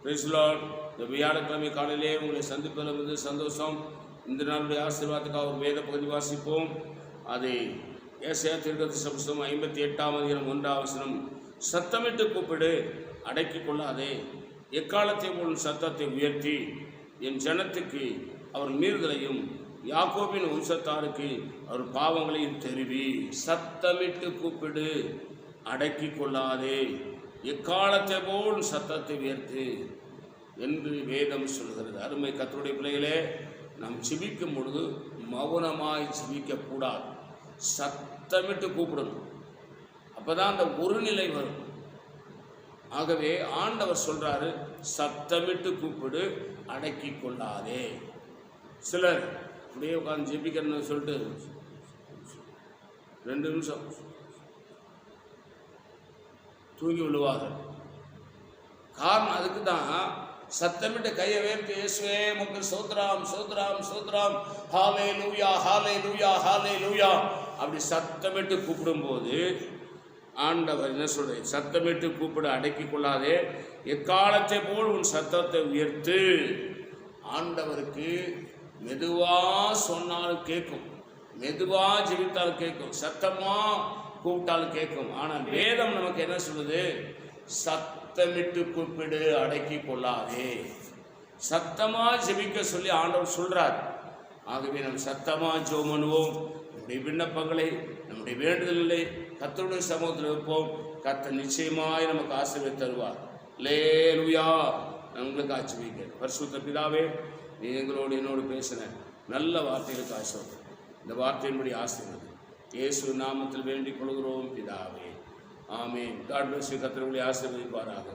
Praise the Lord. இந்த வியாழக்கிழமை காலையிலே உங்களை சந்திப்பதில் வந்து சந்தோஷம். இந்த நாளுடைய ஆசீர்வாதத்துக்காக ஒரு வேத பகுதி வாசிப்போம். அதை ஏசாயா தீர்க்கதரிசி புத்தகம் 58:1 சத்தமிட்டு கூப்பிடு, அடக்கி கொள்ளாதே, எக்காலத்தை போலும் சத்தத்தை உயர்த்தி என் ஜனத்துக்கு அவர் மீறுதலையும் யாக்கோபின் வம்சத்தாருக்கு அவர் பாவங்களையும் தெரிவி. சத்தமிட்டு கூப்பிடு, அடக்கி கொள்ளாதே, எக்காலத்தை போல் சத்தத்தை உயர்த்து என்று வேதம் சொல்கிறது. அருமை கர்த்தருடைய பிள்ளைகளே, நாம் ஜெபிக்கும் பொழுது மௌனமாய் ஜெபிக்கக்கூடாது, சத்தமிட்டு கூப்பிடணும். அப்போ தான் அந்த ஒரு நிலை வரும். ஆகவே ஆண்டவர் சொல்கிறாரு, சத்தமிட்டு கூப்பிடு, அடக்கி கொள்ளாதே. சிலர் அப்படியே உட்காந்து ஜெபிக்கிறேன்னு சொல்லிட்டு 2 நிமிஷம் தூங்கி விழுவார்கள். காரணம் அதுக்கு தான் சத்தமிட்டு கையை வேர்த்து இயேசுவே உமக்கு ஸ்தோத்திரம் ஸ்தோத்திரம் ஸ்தோத்திரம், ஹல்லேலூயா ஹல்லேலூயா ஹல்லேலூயா அப்படி சத்தமிட்டு கூப்பிடும்போது ஆண்டவர் என்ன சொல்றது? சத்தமிட்டு கூப்பிடு, அடக்கி கொள்ளாதே, எக்காலத்தை போல் உன் சத்தத்தை உயர்த்து. ஆண்டவருக்கு மெதுவாக சொன்னாலும் கேட்கும், மெதுவாக ஜெபித்தாலும் கேட்கும், சத்தமாக கூப்பிட்டாலும் கேட்கும். ஆனால் வேதம் நமக்கு என்ன சொல்லுது? சத்தமிட்டு கூப்பிடு, அடக்கி கொள்ளாதே. சத்தமாக ஜெபிக்க சொல்லி ஆண்டவர் சொல்றார். ஆகவே நம்ம சத்தமாக ஜெபம் பண்ணுவோம். நம்முடைய விண்ணப்பங்களை, நம்முடைய வேண்டுதல்களை கர்த்தருடைய சமூகத்தில் வைப்போம். கர்த்தர் நிச்சயமாய் நமக்கு ஆசீர்வாதம் தருவார். அல்லேலூயா. உங்களுக்கு ஆசீர்வதிக்கிறேன். பரிசுத்த பிதாவே, நீ எங்களோடு என்னோடு பேசின நல்ல வார்த்தைகளுக்கு ஆசீர்வாதம். இந்த வார்த்தையின்படி ஆசீர்வாதம் இயேசு நாமத்தில் வேண்டிக் கொள்கிறோம் பிதாவே. ஆமென். God bless you. கர்த்தர் உங்களை ஆசீர்வதிப்பாராக.